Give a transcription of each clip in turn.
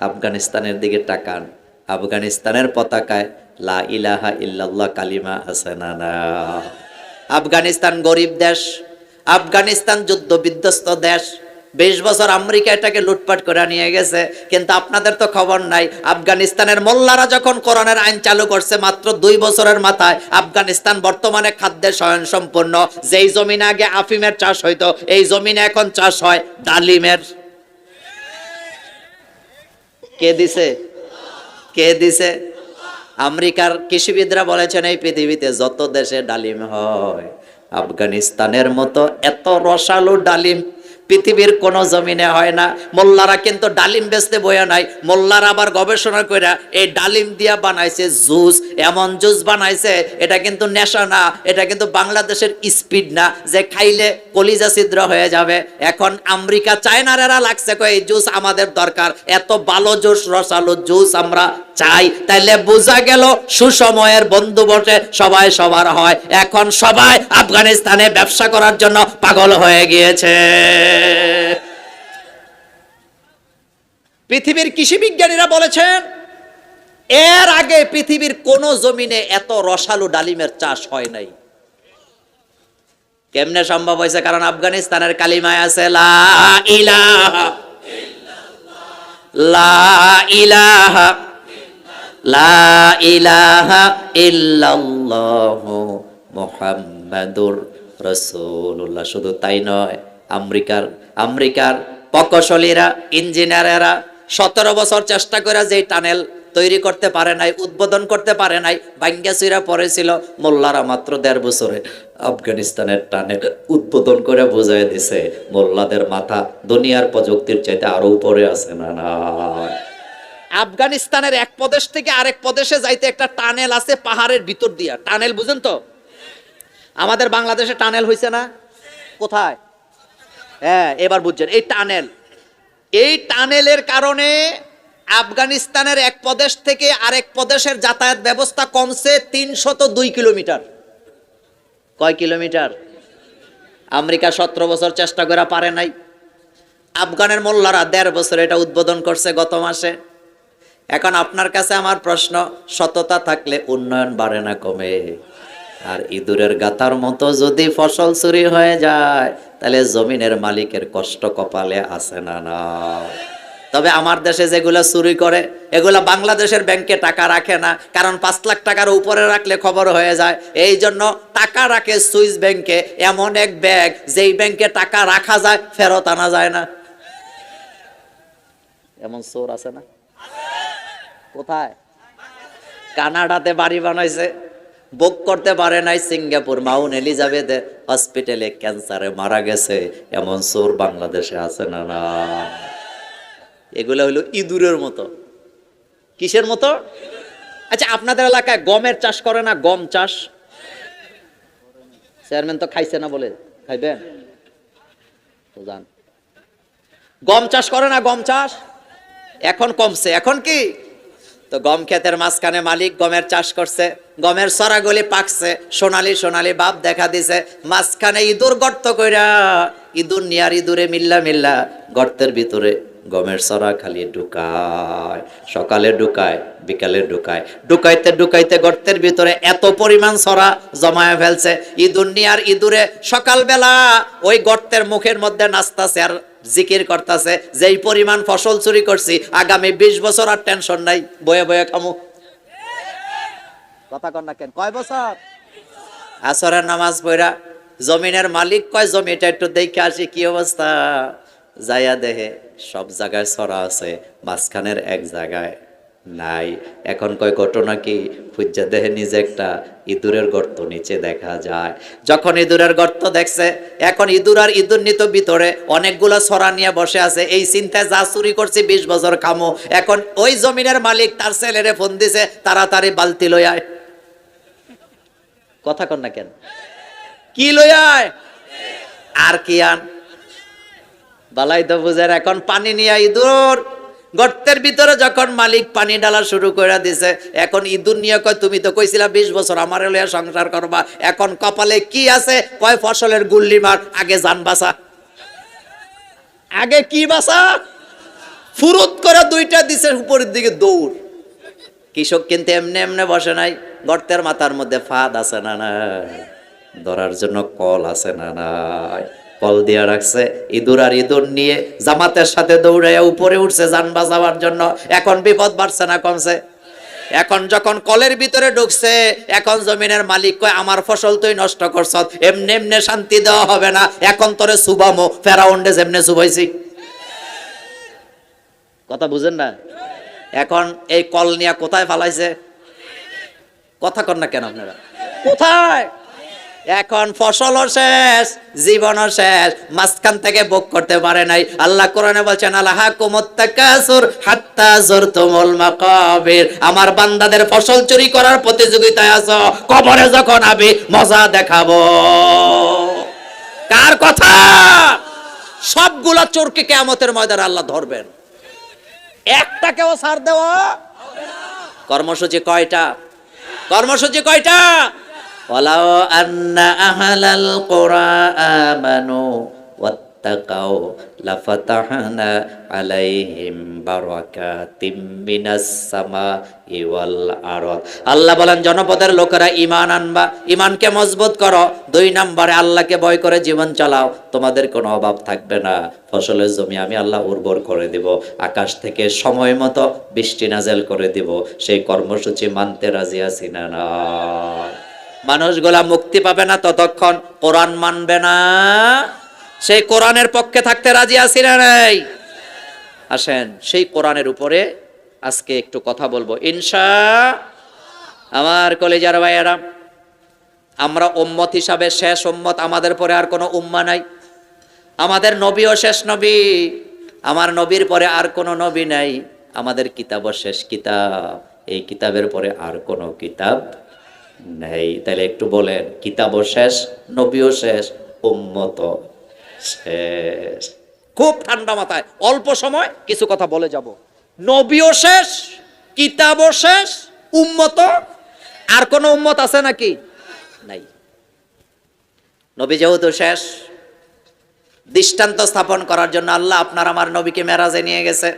আফগানিস্তানের দিকে তাকান, আফগানিস্তানের পতাকায় লা ইলাহা ইল্লাল্লাহ কালিমা আছে না না? আফগানিস্তান গরিব দেশ, আফগানিস্তান যুদ্ধ বিধ্বস্ত দেশ। 20 বছর আমেরিকা এটাকে লুটপাট করে নিয়ে গেছে, কিন্তু আপনাদের তো খবর নাই। আফগানিস্তানের মোল্লারা যখন কোরআনের আইন চালু করছে মাত্র 2 বছরের মাথায় আফগানিস্তান বর্তমানে খাদ্যে স্বয়ংসম্পূর্ণ। যেই জমিনে আগে আফিমের চাষ হইতো, এই জমিনে এখন চাষ হয় ডালিমের। কে দিছে? কে দিছে? আমেরিকার কৃষিবিদরা বলেছেন এই পৃথিবীতে যত দেশে ডালিম হয়, আফগানিস্তানের মতো এত রসালো ডালিম পৃথিবীর কোন জমিনে হয় না। মোল্লারা কিন্তু ডালিম বেচতে বয়া নাই, মোল্লারা আবার গবেষণা করে এই ডালিম দিয়া বানাইছে জুস। এমন জুস বানাইছে, এটা কিন্তু নেশা না, এটা কিন্তু বাংলাদেশের স্পিড না যে খাইলে কলিজা ছিদ্র হয়ে যাবে। এখন আমেরিকা চায়নারা লাগছে কই এই জুস আমাদের দরকার, এত ভালো জুস রসালো জুস আমরা চাই। তাইলে বোঝা গেল সুসময়ের বন্ধু বসে সবাই সবার হয়। এখন সবাই আফগানিস্তানে ব্যবসা করার জন্য পাগল হয়ে গিয়েছে। পৃথিবীর কৃষি বিজ্ঞানীরা বলেছেন এর আগে পৃথিবীর কোন জমিনে এত রসালো ডালিমের চাষ হয় নাই। কেমনে সম্ভব হয়েছে? কারণ আফগানিস্তানের কালিমায় আছে লা ইলাহা লা ইলাহা লা ইলাহা ইল্লাল্লাহু মুহাম্মাদুর রাসূলুল্লাহ। শুধু তাই নয়, আমেরিকার প্রকৌশলীরা, ইঞ্জিনিয়ারেরা 17 বছর চেষ্টা করে যে টানেল তৈরি করতে পারে নাই, উদ্বোধন করতে পারে নাই, ভাঙ্গা চুরা পড়েছিল। মোল্লারা মাত্র 1.5 বছরে আফগানিস্তানের টানেল উদ্বোধন করে বুঝাই দিছে মোল্লাদের মাথা দুনিয়ার প্রযুক্তির চাইতে আরো উপরে আছে না না? আফগানিস্তানের এক প্রদেশ থেকে আরেক প্রদেশে যাইতে একটা টানেল আছে পাহাড়ের ভিতর দিয়া। টানেল বুঝেন তো? আমাদের বাংলাদেশে টানেল হইছে না? কোথায়? হ্যাঁ, এবার বুঝছেন। এই টানেলের কারণে আফগানিস্তানের এক প্রদেশ থেকে আরেক প্রদেশের যাতায়াত ব্যবস্থা কমছে 302 কিলোমিটার। কয় কিলোমিটার? আমেরিকা 17 বছর চেষ্টা করে পারে নাই। আফগানের মোল্লারা 1.5 বছর এটা উদ্বোধন করছে গত মাসে। এখন আপনার কাছে আমার প্রশ্ন, সততা থাকলে উন্নয়ন বাড়ে না কমে? আর ইঁদুরের গাতার মতো যদি ফসল চুরি হয়ে যায় তাহলে জমিনের মালিকের কষ্ট কপালে আছে না না? তবে আমার দেশে যেগুলা চুরি করে এগুলা বাংলাদেশের ব্যাংকে টাকা রাখে না, কারণ 5 লাখ টাকার উপরে রাখলে খবর হয়ে যায়। এই জন্য টাকা রাখে সুইস ব্যাংকে, এমন এক ব্যাংক যেই ব্যাংকে টাকা রাখা যায় ফেরত আনা যায় না। এমন চোর আছে না? কোথায়? কানাডাতে বাড়ি বানাইছে, বুক করতে পারে নাই, সিঙ্গাপুর মাউন্ট এলিজাবেথ হসপিটালে ক্যান্সারে মারা গেছে। এমন চোর বাংলাদেশে আছে না না? এগুলো হলো ইঁদুরের মতো। কিসের মতো? আচ্ছা, আপনাদের এলাকায় গমের চাষ করে না? গম চাষ চেয়ারম্যান তো খাইছে না, বলে খাইবেন তো জান। গম চাষ করে না? গম চাষ এখন কমছে। এখন কি? তো গম ক্ষেতের মাঝখানে মালিক গমের চাষ করছে, গমের সরাগুলি পাকছে, সোনালি সোনালি ভাব দেখা দিছে। মাঝখানে ইঁদুর গর্ত কইরা, ইঁদুর নিয়ার ইঁদুরে মিল্লা গর্তের ভিতরে গমের সরা খালি ঢুকায়, সকালে ঢুকায়, বিকালে ঢুকায়, ঢুকাইতে গর্তের ভিতরে এত পরিমাণ সরা জমায় ফেলছে। ইঁদুর নিয়ার ইঁদুরে সকালবেলা ওই গর্তের মুখের মধ্যে নাচতাছে আর জিকির করতেছে, যেই পরিমাণ ফসল চুরি করছি আগামী 20 বছর আর টেনশন নাই, বয়ে বয়ে খামু। কথা কন না কেন? কয় বছর? আসরের নামাজ পড়া জমিনের মালিক কয় জমিটা একটু দেখে আসি কি অবস্থা। যাইয়া দেহে সব জায়গায় ছড়া আছে, মাঝখানের এক জায়গায় নাই। এখন কয় ঘটনা কি? খুঁজা দেহে নিজে একটা ইঁদুরের গর্ত নিচে দেখা যায়। যখন ইঁদুরের গর্ত দেখছে, এখন ইঁদুর আর ইঁদুর নিত ভিতরে অনেকগুলো ছড়া নিয়ে বসে আছে। এই চিন্তায় যা চুরি করছে 20 বছর খামো। এখন ওই জমিনের মালিক তার ছেলেরে ফোন দিছে, তাড়াতাড়ি বালতি লই আয়। কথা কন না কেন? কি লই আয়? আর কি আন? বালাই তো বুঝেন। এখন পানি নিয়ে ইঁদুর গর্তের ভিতরে যখন মালিক পানি ঢালা শুরু করে দিছে, এখন ইঁদুর নিয়ে কয় তুমি তো কইছিলা 20 বছর আমার লইয়া সংসার করবা, এখন কপালে কি আছে? কয় ফসলের গুল্লি মার, আগে জান বাঁচা। আগে কি বাঁচা? ফুরুত করে দুইটা দিছে উপরের দিকে দৌড়। কৃষক কিন্তু এমনি এমনি বসে নাই, গর্তের মাথার মধ্যে ফাঁদ আছে না নাই, ধরার জন্য কল আছে না নাই, কল দিয়া রাখছে। ইঁদুর আর ইঁদুর নিয়ে জামাতের সাথে দৌড়াইয়া উপরে উঠছে যান বাঁচাবার জন্য। এখন বিপদ বাড়ছে না কমছে? এখন যখন কলের ভিতরে ঢুকছে, এখন জমিনের মালিক কয় আমার ফসল তুই নষ্ট করছ, এমনি এমনি শান্তি দেওয়া হবে না, এখন তোরে সুবামো ফেরাউন্ডে যেমনে সুবাইছি। কথা বুঝেন না? এখন এই কল নিয়ে কোথায় ফালাইছে? কথা কন না কেন আপনারা? কোথায়? এখন ফসলও শেষ, জীবনও শেষ, মাঝখান থেকে ভোগ করতে পারে নাই। আল্লাহ কোরআনে বলছেন আলহাকুমুত তাকাসুর হাত্তা যুরতুমুল মাকাবির। আমার বান্দাদের ফসল চুরি করার প্রতিযোগিতায় আছো, কবরে যখন আবি মজা দেখাবো। কার কথা? সবগুলা চোরকে কিয়ামতের ময়দানে আল্লাহ ধরবেন, একটাকেও ছাড় দেওয়া। কর্মসূচি কয়টা? কর্মসূচি কয়টা? ওয়ালাউ আন্না আহলাল কুরআ আমানু ওয়াত্তাকাউ লাফাতাহনা আলাইহিম বারাকাতিম মিনাস সামাই ওয়াল আরদ। আল্লাহ বলেন জনপদের লোকেরা ঈমান আনবা, ঈমানকে মজবুত করো। 2 নম্বরে আল্লাহকে ভয় করে জীবন চালাও, তোমাদের কোনো অভাব থাকবে না। ফসলের জমি আমি আল্লাহ উর্বর করে দিব, আকাশ থেকে সময় মতো বৃষ্টি নাজেল করে দিব। সেই কর্মসূচি মানতে রাজি আছি না না? মানুষগুলা মুক্তি পাবে না ততক্ষণ কোরআন মানবে না। সেই কোরআনের পক্ষে থাকতে রাজি আছি না নাই? আসেন সেই কোরআনের উপরে আজকে একটু কথা বলবো ইনশাআল্লাহ। আমার কলেজার ভাইয়েরা, আমরা উম্মত হিসাবে শেষ উম্মত, আমাদের পরে আর কোনো উম্মা নাই। আমাদের নবীও শেষ নবী, আমার নবীর পরে আর কোনো নবী নাই। আমাদের কিতাবও শেষ কিতাব, এই কিতাবের পরে আর কোনো কিতাব নেই। তাহলে একটু বলেন, কিতাবও শেষ, নবীও শেষ, উম্মত শেষ। খুব ঠান্ডা মাথায় অল্প সময় কিছু কথা বলে যাব। নবীও শেষ, কিতাবও শেষ, উম্মত। আর কোন উম্মত আছে নাকি? নাই। নবী যেহেতু শেষ, দৃষ্টান্ত স্থাপন করার জন্য আল্লাহ আপনার আমার নবীকে মেরাজে নিয়ে গেছে।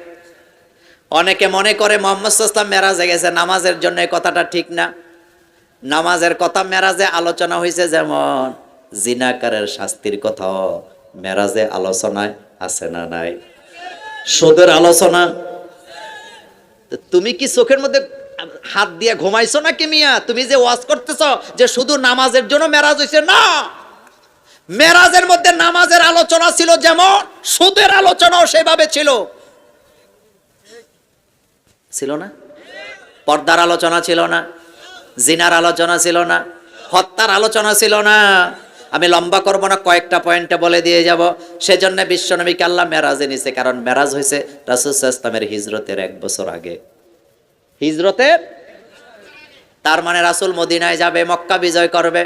অনেকে মনে করে মুহাম্মদ সাল্লাল্লাহু আলাইহি ওয়াসাল্লাম মেরাজে গেছে নামাজের জন্য, এই কথাটা ঠিক না। নামাজের কথা মেরাজে আলোচনা হয়েছে, যেমন জিনাকারের শাস্তির কথা মেরাজে আলোচনায় আছে না নাই? সুদের আলোচনা। তুমি কি চোখের মধ্যে হাত দিয়ে ঘুমাইছো নাকি মিয়া? তুমি যে ওয়াজ করতেছ যে শুধু নামাজের জন্য মেরাজ হয়েছে, না। মেরাজের মধ্যে নামাজের আলোচনা ছিল, যেমন সুদের আলোচনাও সেভাবে ছিল। ছিল না? পর্দার আলোচনা ছিল না? জিনার আলোচনা ছিল না? হত্যার আলোচনা ছিল না? আমি লম্বা করব না, কয়েকটা পয়েন্টে বলে দিয়ে যাব। সেজন্য বিশ্বনবীকে আল্লাহ মেরাজে নিছে, কারণ মেরাজ হয়েছে রাসূল সাল্লাল্লাহু আলাইহি ওয়াসাল্লামের হিজরতের 1 বছর আগে। হিজরতের, তার মানে রাসূল মদিনায় যাবে, মক্কা বিজয় করবে,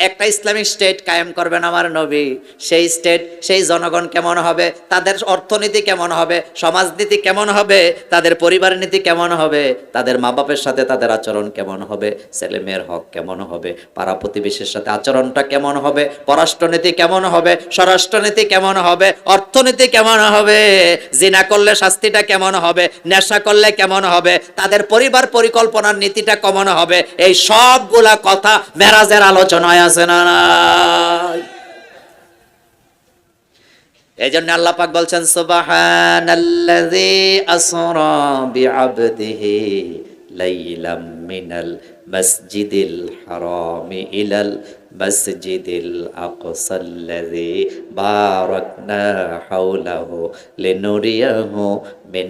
একটা ইসলামিক স্টেট কায়েম করবেন আমার নবী। সেই স্টেট, সেই জনগণ কেমন হবে, তাদের অর্থনীতি কেমন হবে, সমাজনীতি কেমন হবে, তাদের পরিবার নীতি কেমন হবে, তাদের মা বাপের সাথে তাদের আচরণ কেমন হবে, ছেলে মেয়ের হক কেমন হবে, পাড়া প্রতিবেশীর সাথে আচরণটা কেমন হবে, পররাষ্ট্রনীতি কেমন হবে, স্বরাষ্ট্রনীতি কেমন হবে, অর্থনীতি কেমন হবে, জিনা করলে শাস্তিটা কেমন হবে, নেশা করলে কেমন হবে, তাদের পরিবার পরিকল্পনার নীতিটা কেমন হবে, এই সবগুলা কথা মেরাজের আলোচনায় আছে না নাই? এইজন্য আল্লাহ পাক বলছেন সুবহানাল্লাযী আসরা বিআবদিহি লাইলাম মিনাল মাসজিদিল হারামি ইলাল মাসজিদিল আকসাল্লাযী বারাকনা হাওলাহু লিনুরিয়াহু মিন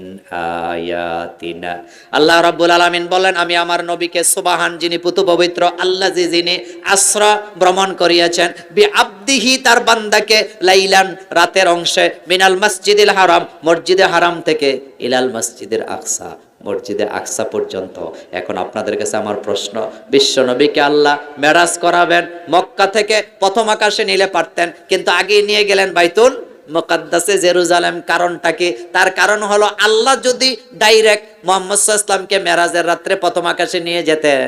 আয়াতিনা। আল্লাহ রাব্বুল আলামিন বলেন, আমি আমার নবীকে সুবহান, যিনি পুত পবিত্র, আল্লাযী, যিনি আসরা ভ্রমণ করিয়েছেন, বিআবদিহি, তার বান্দাকে, লাইলান, রাতের অংশে, মিনাল মাসজিদিল হারাম, মসজিদে হারাম থেকে, ইলাল মাসজিদিল আকসা, মসজিদে আকসা পর্যন্ত। এখন আপনাদের কাছে আমার প্রশ্ন, বিশ্ব নবীকে আল্লাহ মেরাজ করাবেন, মক্কা থেকে প্রথম আকাশে নিলে পারতেন, কিন্তু আগে নিয়ে গেলেন বাইতুল মুকাদ্দাসে, জেরুজালেম। কারণটা কি? তার কারণ হলো আল্লাহ যদি ডাইরেক্ট মুহাম্মদ সাল্লাল্লাহু আলাইহি ওয়াসাল্লামকে মেরাজের রাত্রে প্রথম আকাশে নিয়ে যেতেন,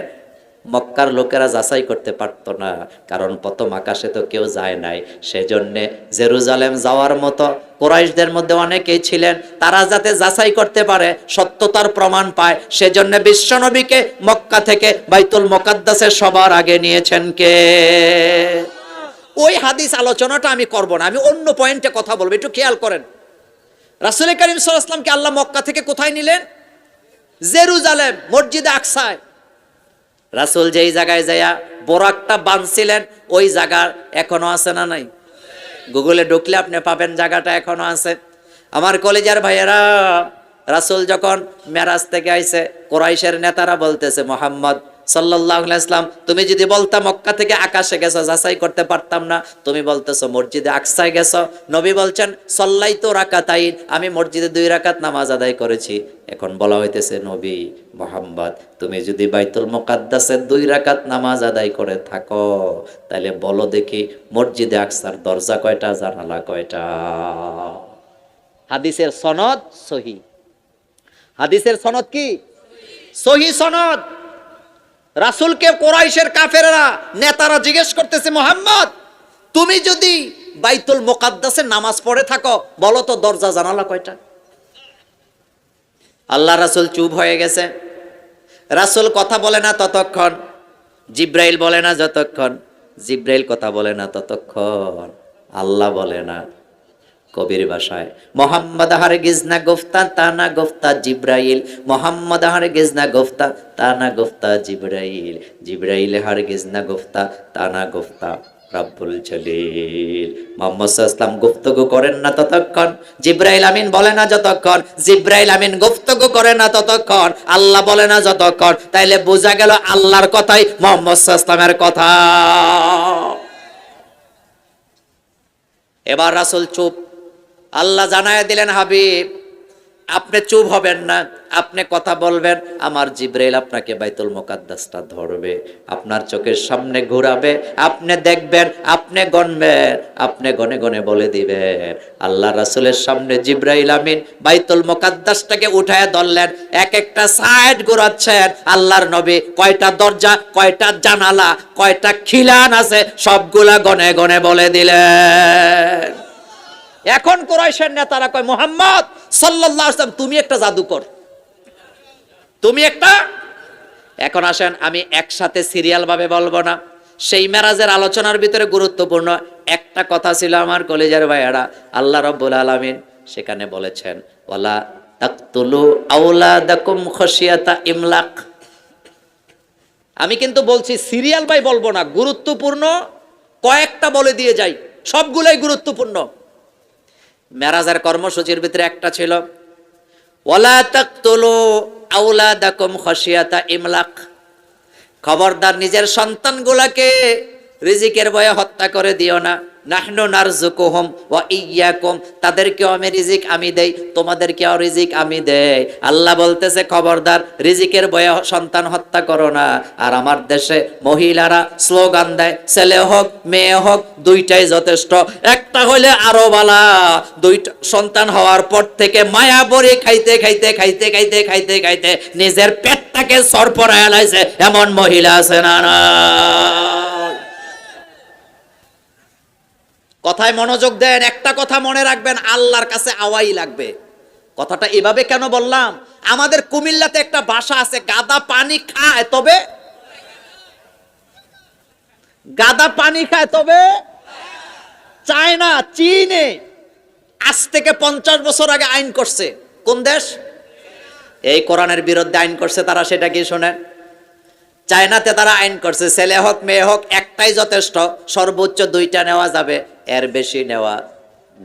মক্কার লোকেরা যাচাই করতে পারতো না, কারণ প্রথম আকাশে তো কেউ যায় নাই। সেজন্যে জেরুজালেম যাওয়ার মতো কুরাইশদের মধ্যে অনেকেই ছিলেন, তারা যাতে যাচাই করতে পারে, সত্যতার প্রমাণ পায়, সেজন্য বিশ্বনবীকে মক্কা থেকে বাইতুল মুকাদ্দাসে সবার আগে নিয়েছেন কে? ওই হাদিস আলোচনাটা আমি করব না, আমি অন্য পয়েন্টে কথা বলবো, একটু খেয়াল করেন। রাসূল করিম সাল্লাল্লাহু আলাইহি ওয়াসাল্লামকে আল্লাহ মক্কা থেকে কোথায় নিলেন? জেরুজালেম, মসজিদে আকসায়। রাসূল যেই জায়গায় যায়া বোরাকটা বাঁধছিলেন, ওই জায়গা এখনো আছে না নাই? গুগলে ঢুকলে আপনি পাবেন, জায়গাটা এখনো আছে। আমার কলেজের ভাইয়েরা, রাসূল যখন মেরাজ থেকে আইছে, কুরাইশের নেতারা বলতেছে, মুহাম্মদ সাল্লাল্লাহু আলাইহি ওয়াসাল্লাম, তুমি যদি বলতা মক্কা থেকে আকাশে গেছো, যাচাই করতে পারতাম না। তুমি বলতেছো মসজিদে আকসায় গেছো। নবী বলছেন, সাল্লাইতু রাকাতাইন, আমি মসজিদে 2 রাকাত নামাজ আদায় করেছি। এখন বলা হইতেছে, নবী মুহাম্মদ, তুমি যদি বাইতুল মুকাদ্দাসে 2 রাকাত নামাজ আদায় করে থাকো, তাহলে বলো দেখি মসজিদে আকসার দরজা কয়টা, জানালা কয়টা? হাদিসের সনদ সহি। হাদিসের সনদ কি? সহি সনদ। রাসূলকে কুরাইশের কাফেররা, নেতারা জিজ্ঞেস করতেছে, মুহাম্মদ, তুমি যদি বাইতুল মুকাদ্দাসে নামাজ পড়ে থাকো, বলো তো দরজা জানালা কয়টা? আল্লাহ রাসূল চুপ হয়ে গেছে। রাসূল কথা বলে না ততক্ষণ, জিব্রাইল বলে না যতক্ষণ, জিব্রাইল কথা বলে না ততক্ষণ, আল্লাহ বলে না। কবির ভাষায়, মোহাম্মদ হারগিজ না গুফতা তানা গুফতা জিব্রাইল, মোহাম্মদ হারগিজ না গুফতা তানা গুফতা জিব্রাইল, জিব্রাইল হারগিজ না গুফতা তানা গুফতা রাব্বুল জলিল। মুহাম্মদ সাল্লাল্লাহু আলাইহি ওয়াসাল্লাম গুফতগু করেন না ততক্ষণ, জিব্রাইল আমিন বলে না যতক্ষণ, জিব্রাইল আমিন গুফতগু করে না ততক্ষণ, আল্লাহ বলে না যতক্ষণ। তাইলে বোঝা গেল আল্লাহর কথাই মুহাম্মদ সাল্লাল্লাহু আলাইহি ওয়াসাল্লামের কথা। এবার রাসূল চুপ। আল্লাহ জানায় দিলেন, হাবিব আপনি চুপ হবেন না, আপনি কথা বলবেন, আমার জিব্রাইল আপনাকে বাইতুল মুকাদ্দাসটা ধরবে, আপনার চোখের সামনে ঘোরাবে, আপনি দেখবেন, আপনি গণবেন, আপনি গনে গনে বলে দিবেন। আল্লাহ রাসূলের সামনে জিব্রাইল আমিন বাইতুল মুকাদ্দাসটাকে উঠায় ধরলেন, এক একটা সাইড ঘোরাচ্ছেন। আল্লাহর নবী কয়টা দরজা, কয়টা জানালা, কয়টা খিলান আছে, সবগুলা গনে গনে বলে দিলেন। এখন কুরাইশের নেতারা কয়, মুহাম্মদ সাল্লাল্লাহু আলাইহি ওয়াসাল্লাম, তুমি একটা জাদুকর, তুমি একটা। এখন আসেন, আমি একসাথে সিরিয়াল ভাবে বলবো না, সেই মেরাজের আলোচনার ভিতরে গুরুত্বপূর্ণ একটা কথা ছিল আমার কলেজের ভাইয়েরা। আল্লাহ রাব্বুল আলামিন সেখানে বলেছেন, ওয়ালা তাকতুলু আওলাদাকুম খাশিয়াতা ইমলাক। আমি কিন্তু বলছি সিরিয়াল ভাই বলবো না, গুরুত্বপূর্ণ কয়েকটা বলে দিয়ে যাই, সবগুলাই গুরুত্বপূর্ণ। মেরাজের কর্মসূচির ভিতরে একটা ছিল, ওয়ালা তাকতুলু আওলাদাকুম খাশিয়াতা ইমলাক। খবরদার নিজের সন্তানগুলাকে রিজিকের ভয়ে হত্যা করে দিও না। নাহনু নারযুকুহুম ওয়া ইয়্যাকুম, তাদেরকেও আমি রিজিক আমি দেই, তোমাদেরকেও রিজিক আমি দেই। আল্লাহ বলতেছে, খবরদার রিজিকের ভয়ে সন্তান হত্যা করো না। আর আমার দেশে মহিলারা স্লোগান দেয়, ছেলে হোক মেয়ে হোক দুইটাই যথেষ্ট, একটা হইলে আরো বালা। দুইটা সন্তান হওয়ার পর থেকে মায়া বড়ি খাইতে খাইতে খাইতে খাইতে খাইতে খাইতে নিজের পেটটাকে সরপরায় লাইছে, এমন মহিলা আছে না? না, কথায় মনোযোগ দেন, একটা কথা মনে রাখবেন, আল্লাহর কাছে আওয়াই লাগবে। কথাটা এভাবে কেন বললাম, আমাদের কুমিল্লাতে একটা ভাষা আছে, গাদা পানি খায় তবে, গাদা পানি খায় তবে চায়না, চীনে আজ থেকে 50 বছর আগে আইন করছে। কোন দেশ? এই কোরআনের বিরুদ্ধে আইন করছে তারা, সেটা কি শোনেন? চায়নাতে তারা আইন করছে, ছেলে হোক মেয়ে হোক একটাই যথেষ্ট, সর্বোচ্চ 2টা নেওয়া যাবে, এর বেশি নেওয়া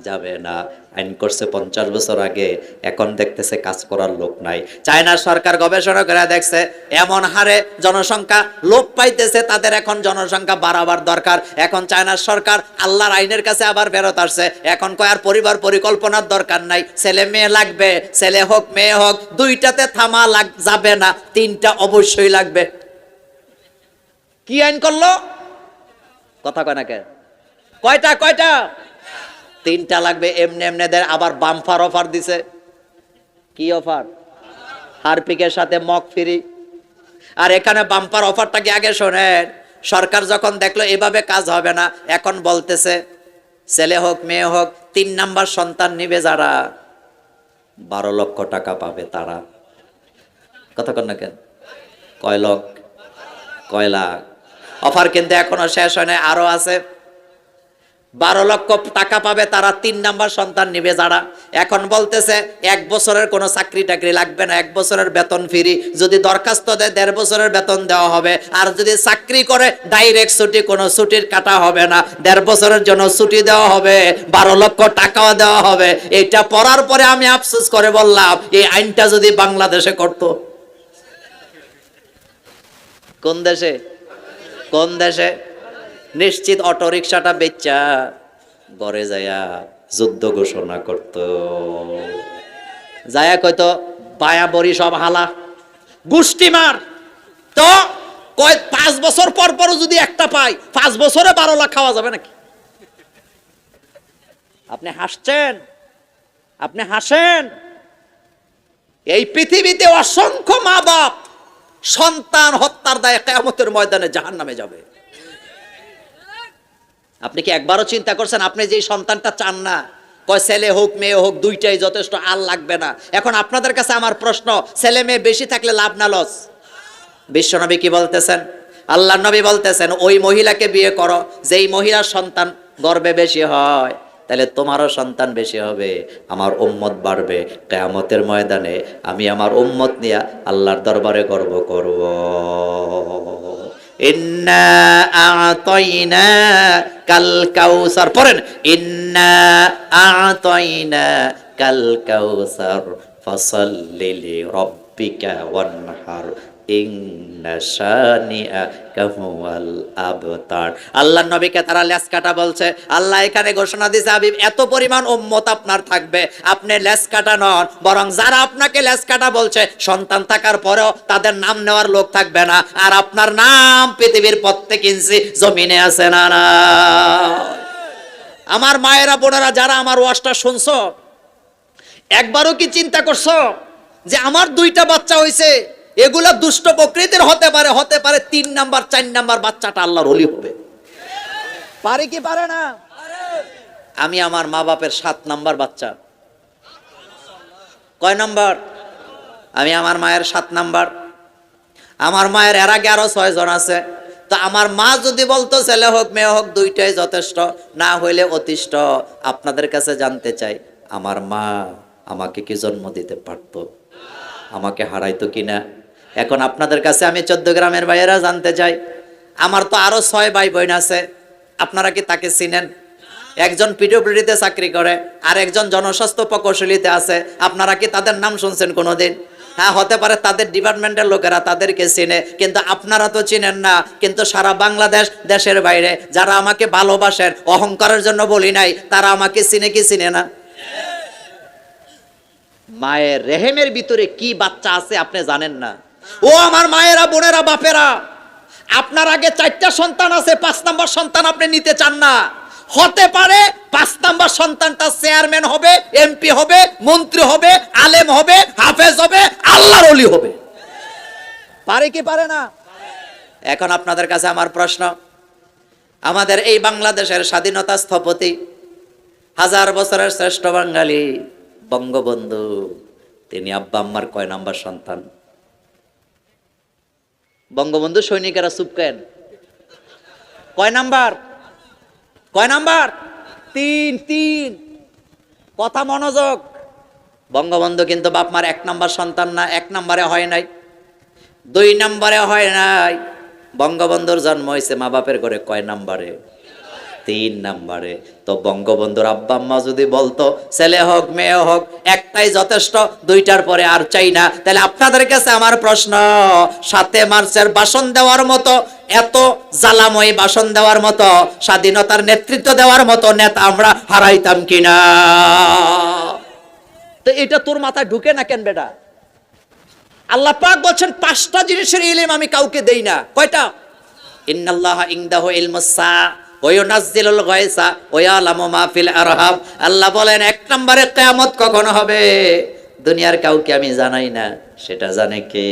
যাবে না। আইন করছে 50 বছর আগে, এখন দেখতেছে কাজ করার লোক নাই। চায়নার সরকার গবেষণা করে দেখছে, এমন হারে জনসংখ্যা লোপ পাইতেছে, তাদের এখন জনসংখ্যা বাড়াবার দরকার। এখন চায়নার সরকার আল্লাহর আইনের কাছে আবার ফেরত আসছে, এখন কয় আর পরিবার পরিকল্পনার দরকার নাই, ছেলে মেয়ে লাগবে, ছেলে হোক মেয়ে হোক, 2টাতে থামা যাবে না, 3টা অবশ্যই লাগবে। কি আইন করলো? কথা কয় না কে? কয়টা? 3টা লাগবে। এমনি এমনি দেয়, আবার বাম্পার অফার দিছে। কি অফার? হারপিকের সাথে মগ ফ্রি। আর এখানে বাম্পার অফারটা কি আগে শোনেন। সরকার যখন দেখলো এভাবে কাজ হবে না, এখন বলতেছে ছেলে হোক মেয়ে হোক 3 নাম্বার সন্তান নিবে যারা 12 লক্ষ টাকা পাবে তারা। কথা কন না কেন? কয় লক্ষ? কয় লাখ? অফার কিন্তু এখনো শেষ হয় না, আরো আছে। 12 লক্ষ টাকা পাবে তারা 3 নাম্বার সন্তান নিবে যারা। এখন বলতেছে 1 বছরের কোনো চাকরি টাকরি লাগবে না, 1 বছরের বেতন ফ্রি। যদি দরখাস্ত দেয় 1.5 বছরের বেতন দেওয়া হবে। আর যদি চাকরি করে ডাইরেক্ট ছুটি, কোনো ছুটির কাটা হবে না, 1.5 বছরের জন্য ছুটি দেওয়া হবে, 12 লক্ষ টাকাও দেওয়া হবে। এটা পড়ার পরে আমি আফসোস করে বললাম এই আইনটা যদি বাংলাদেশে করতো। কোন দেশে? কোন দেশে? নিশ্চিত অটো রিক্সাটা বেচা ঘরে যায়া যুদ্ধ ঘোষণা করত, যায়া কইতো বায়া বড়ি সব হালা গুষ্টি মার। তো কয় 5 বছর পর পর যদি একটা পাই, 5 বছরে 12 লাখ খাওয়া যাবে নাকি? আপনি হাসছেন, আপনি হাসেন। এই পৃথিবীতে অসংখ্য মা বাপ সন্তান হত্যার দায়ে কিয়ামতের ময়দানে জাহান্নামে যাবে। আপনি কি একবারও চিন্তা করছেন আপনি যে সন্তানটা চান না, কয় ছেলে হোক মেয়ে হোক দুইটাই যথেষ্ট, আর লাগবে না। এখন আপনাদের কাছে আমার প্রশ্ন, ছেলে মেয়ে বেশি থাকলে লাভ না লস? বিশ্বনবী কি বলতেছেন? আল্লাহর নবী বলতেছেন ওই মহিলাকে বিয়ে করো যেই মহিলার সন্তান গর্ভে বেশি হয়, তাহলে তোমারও সন্তান বেশি হবে, আমার উম্মত বাড়বে। কিয়ামতের ময়দানে আমি আমার উম্মত নিয়ে আল্লাহর দরবারে গর্ব করব। ইন্না আ'তাইনা কাল কাউসার, পড়েন ইন্না আ'তাইনা কাল কাউসার ফাসাল্লি লিরাব্বিকা ওয়ানহার ইন্না শানিআকা হুয়াল আবতার। আল্লাহর নবীকে তারা লেজ কাটা বলছে। আল্লাহ এখানে ঘোষণা দিয়েছে হাবিব এত পরিমাণ উম্মত আপনার থাকবে, আপনি লেজ কাটা নন, বরং যারা আপনাকে লেজ কাটা বলছে সন্তান থাকার পরেও তাদের নাম নেওয়ার লোক থাকবে না। আর আপনার নাম পৃথিবীর প্রত্যেক ইঞ্চি জমিনে আছে না না। আমার মায়েরা বোনেরা যারা আমার ওয়াজটা শুনছো, একবারও কি চিন্তা করছো যে আমার 2টা বাচ্চা হইছে, এগুলা দুষ্ট প্রকৃতির হতে পারে, হতে পারে 3 নাম্বার 4 নাম্বার বাচ্চাটা আল্লাহর ওলি হবে? পারে কি পারে না? আমি আমার মা বাপের 7 নাম্বার বাচ্চা। কয় নাম্বার? আমি আমার মায়ের 7 নাম্বার। আমার মায়ের এর আগে আরো 6 জন আছে। তো আমার মা যদি বলতো ছেলে হোক মেয়ে হোক দুইটাই যথেষ্ট, না হইলে অতিষ্ঠ। আপনাদের কাছে জানতে চাই আমার মা আমাকে কি জন্ম দিতে পারতো? আমাকে হারাইতো কিনা? এখন আপনাদের কাছে আমি 14 গ্রামের ভাইয়েরা জানতে চাই, আমার তো আরো 6 ভাই বোন আছে, আপনারা কি তাকে চিনেন? একজন পিডব্লিউডিতে চাকরি করে, আর একজন জনস্বাস্থ্য প্রকৌশলীতে আছে। আপনারা কি তাদের নাম শুনছেন কোনোদিন? হ্যাঁ, হতে পারে তাদের ডিপার্টমেন্টের লোকেরা তাদেরকে চিনে, কিন্তু আপনারা তো চিনেন না। কিন্তু সারা বাংলাদেশ, দেশের বাইরে যারা আমাকে ভালোবাসেন, অহংকারের জন্য বলি নাই, তারা আমাকে চিনে কি চিনে না? মায়ের রেহেমের ভিতরে কি বাচ্চা আছে আপনি জানেন না। ও আমার মায়েরা বোনেরা বাপেরা, আপনার আগে 4টা সন্তান আছে, 5 নাম্বার সন্তান আপনি নিতে চান না। হতে পারে 5 নাম্বার সন্তানটা চেয়ারম্যান হবে, এমপি হবে, মন্ত্রী হবে, আলেম হবে, হাফেজ হবে, আল্লাহর ওলি হবে। পারে কি পারে না? এখন আপনাদের কাছে আমার প্রশ্ন, আমাদের এই বাংলাদেশের স্বাধীনতা স্থপতি, 1000 বছরের শ্রেষ্ঠ বাঙালি বঙ্গবন্ধু, তিনি আব্বা আম্মার কয় নাম্বার সন্তান? বঙ্গবন্ধু সৈনিকেরা চুপ কেন? কয় নাম্বার? কয় নাম্বার? 3 কথা মনোযোগ। বঙ্গবন্ধু কিন্তু বাপ মার 1 নাম্বার সন্তান না, 1 নাম্বারে হয় নাই, 2 নাম্বারে হয় নাই। বঙ্গবন্ধুর জন্ম হয়েছে মা বাপের ঘরে কয় নাম্বারে? 3 নাম্বারে। তো বঙ্গবন্ধুর আব্বা আম্মা যদি বলতো ছেলে হোক মেয়ে হোক একটাই যথেষ্ট, 2টার পরে আর চাই না, তাহলে আপনাদের কাছে আমার প্রশ্ন, 7 মার্চের ভাষণ দেওয়ার মতো, এত জ্বালাময়ী ভাষণ দেওয়ার মতো, স্বাধীনতার নেতৃত্ব দেওয়ার মতো নেতা আমরা হারাইতাম কিনা? তো এটা তোর মাথায় ঢুকে না কেন বেটা? আল্লাহ পাক বলছেন 5টা জিনিসের ইলম আমি কাউকে দেই না। কয়টা? ইন্নাল্লাহা ইনদাহু ইলমুস সা ওয়া ইউনাজ্জিলুল গায়সা ওয়া ইয়ালামু মা ফিল আরহাম। আল্লাহ বলেন 1 নম্বরে কিয়ামত কখন হবে দুনিয়ার কাউকে আমি জানাই না, সেটা জানে কে?